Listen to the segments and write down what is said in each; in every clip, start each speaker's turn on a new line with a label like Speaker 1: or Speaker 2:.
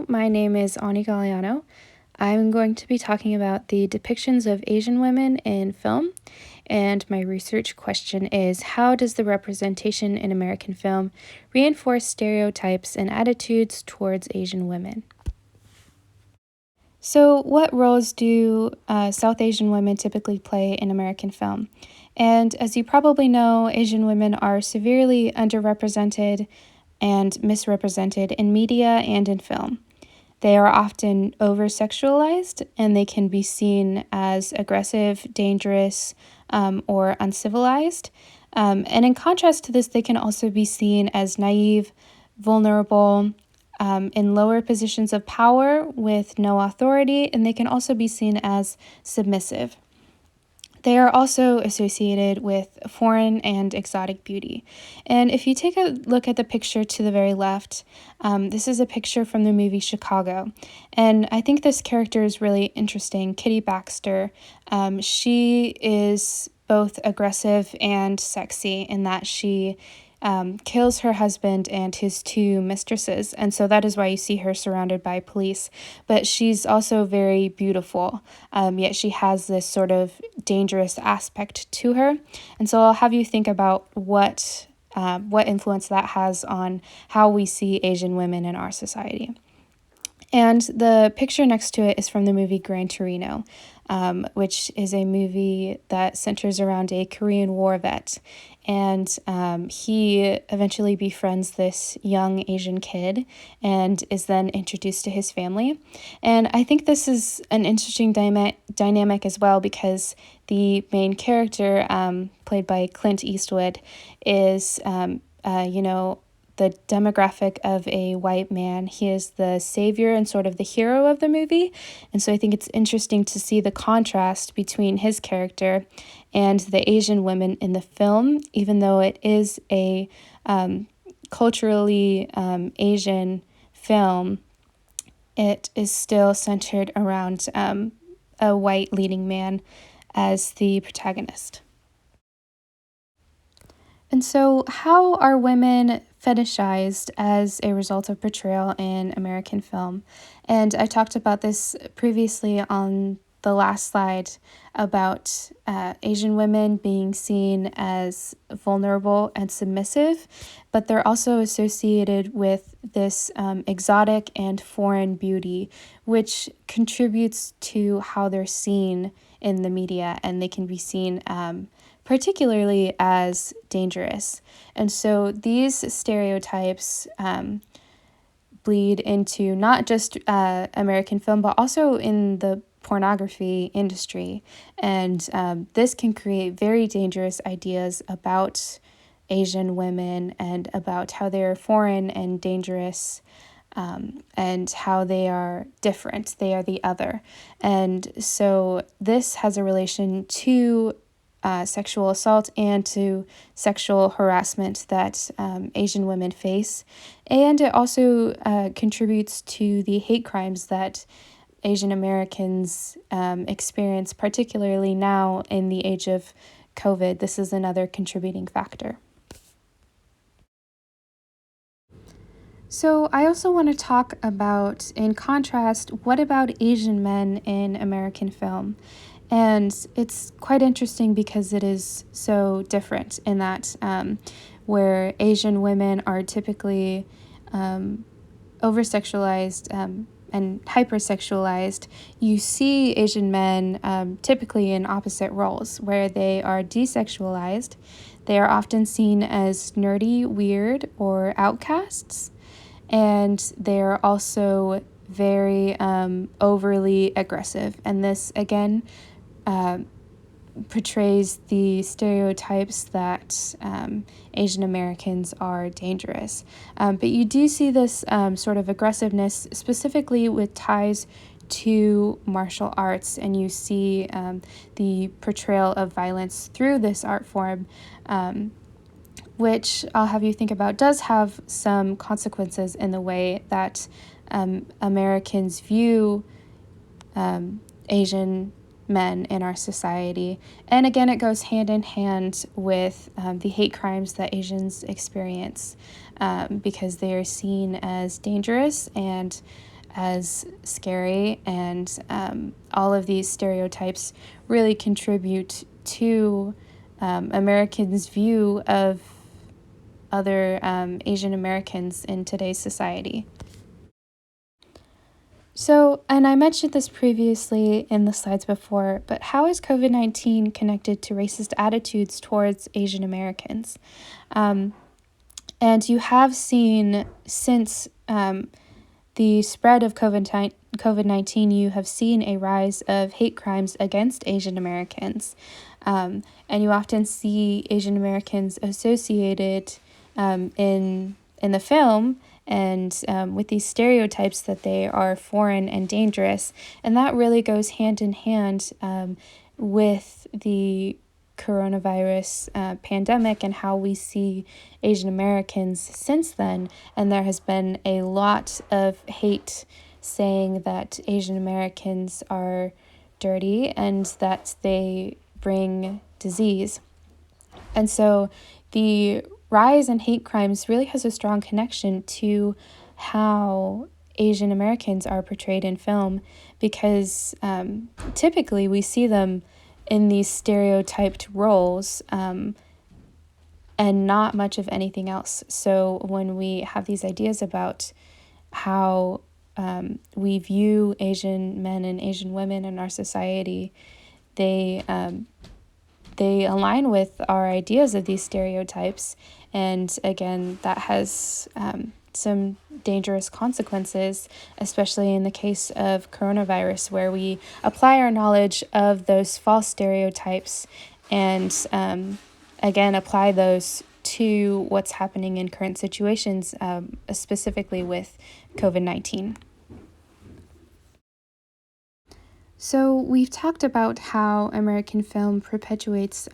Speaker 1: my name is Ani Galliano. I'm going to be talking about the depictions of Asian women in film, and my research question is, how does the representation in American film reinforce stereotypes and attitudes towards Asian women? So, what roles do South Asian women typically play in American film? And as you probably know, Asian women are severely underrepresented and misrepresented in media and in film. They are often over sexualized and they can be seen as aggressive, dangerous, or uncivilized. And in contrast to this, they can also be seen as naive, vulnerable, in lower positions of power with no authority, and they can also be seen as submissive. They are also associated with foreign and exotic beauty. And if you take a look at the picture to the very left, this is a picture from the movie Chicago. And I think this character is really interesting, Kitty Baxter. She is both aggressive and sexy in that she kills her husband and his two mistresses. And so that is why you see her surrounded by police. But she's also very beautiful, yet she has this sort of dangerous aspect to her. And so I'll have you think about what influence that has on how we see Asian women in our society. And the picture next to it is from the movie Gran Torino, which is a movie that centers around a Korean War vet. And he eventually befriends this young Asian kid and is then introduced to his family. And I think this is an interesting dynamic as well, because the main character, played by Clint Eastwood, is, the demographic of a white man. He is the savior and sort of the hero of the movie. And so I think it's interesting to see the contrast between his character and the Asian women in the film, even though it is a culturally Asian film. It is still centered around a white leading man as the protagonist. And so, how are women fetishized as a result of portrayal in American film? And I talked about this previously on the last slide about Asian women being seen as vulnerable and submissive, but they're also associated with this exotic and foreign beauty, which contributes to how they're seen in the media, and they can be seen particularly as dangerous. And so these stereotypes bleed into not just American film, but also in the pornography industry. And this can create very dangerous ideas about Asian women and about how they're foreign and dangerous, and how they are different. They are the other. And so this has a relation to sexual assault and to sexual harassment that Asian women face. And it also contributes to the hate crimes that Asian Americans experience, particularly now in the age of COVID. This is another contributing factor. So I also want to talk about, in contrast, what about Asian men in American film? And it's quite interesting because it is so different in that where Asian women are typically over-sexualized and hypersexualized, you see Asian men typically in opposite roles, where they are desexualized. They are often seen as nerdy, weird, or outcasts, and they're also very overly aggressive. And this, again, portrays the stereotypes that Asian Americans are dangerous. But you do see this sort of aggressiveness specifically with ties to martial arts, and you see the portrayal of violence through this art form, which I'll have you think about does have some consequences in the way that Americans view Asian men in our society. And again, it goes hand in hand with the hate crimes that Asians experience, because they are seen as dangerous and as scary, and all of these stereotypes really contribute to Americans' view of other Asian Americans in today's society. So, and I mentioned this previously in the slides before, but how is COVID-19 connected to racist attitudes towards Asian Americans? And you have seen since the spread of COVID-19, you have seen a rise of hate crimes against Asian Americans. And you often see Asian Americans associated in the film and with these stereotypes that they are foreign and dangerous. And that really goes hand in hand with the coronavirus pandemic and how we see Asian Americans since then. And there has been a lot of hate saying that Asian Americans are dirty and that they bring disease. And so the rise in hate crimes really has a strong connection to how Asian Americans are portrayed in film, because typically we see them in these stereotyped roles and not much of anything else. So when we have these ideas about how we view Asian men and Asian women in our society, they align with our ideas of these stereotypes. And again, that has some dangerous consequences, especially in the case of coronavirus, where we apply our knowledge of those false stereotypes and again apply those to what's happening in current situations, specifically with COVID-19. So we've talked about how American film perpetuates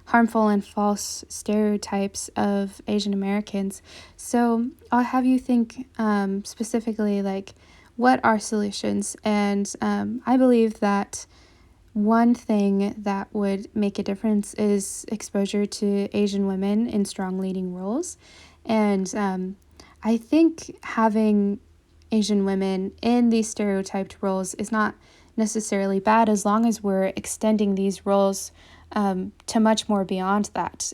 Speaker 1: harmful and false stereotypes of Asian Americans. So I'll have you think specifically, like, what are solutions? And I believe that one thing that would make a difference is exposure to Asian women in strong leading roles. And I think having Asian women in these stereotyped roles is not necessarily bad, as long as we're extending these roles to much more beyond that,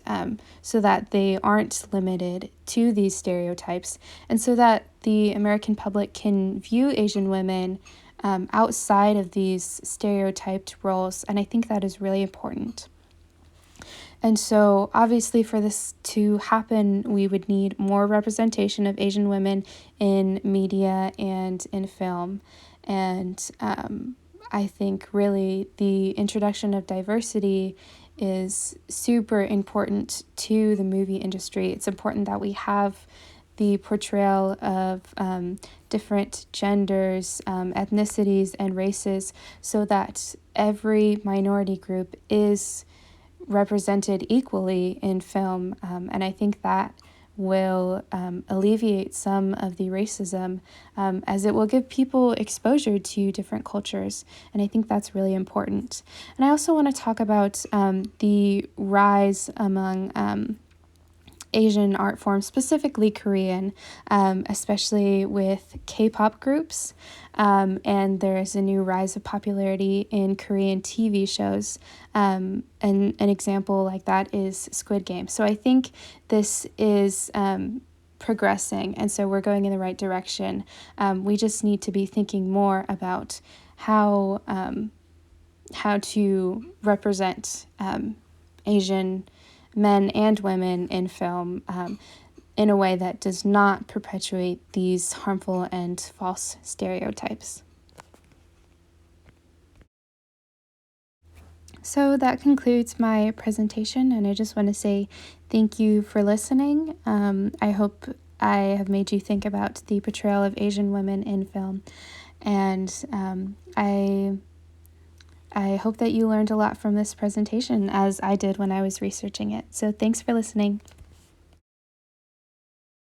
Speaker 1: so that they aren't limited to these stereotypes, and so that the American public can view Asian women outside of these stereotyped roles. And I think that is really important. And so obviously for this to happen, we would need more representation of Asian women in media and in film. And I think really the introduction of diversity is super important to the movie industry. It's important that we have the portrayal of different genders, ethnicities, and races, so that every minority group is represented equally in film. And I think that will alleviate some of the racism, as it will give people exposure to different cultures. And I think that's really important. And I also want to talk about the rise among Asian art forms, specifically Korean, especially with K-pop groups. And there's a new rise of popularity in Korean TV shows. And an example like that is Squid Game. So I think this is progressing, and so we're going in the right direction. We just need to be thinking more about how to represent Asian men and women in film in a way that does not perpetuate these harmful and false stereotypes. So that concludes my presentation, and I just want to say thank you for listening. I hope I have made you think about the portrayal of Asian women in film, and I hope that you learned a lot from this presentation, as I did when I was researching it. So thanks for listening.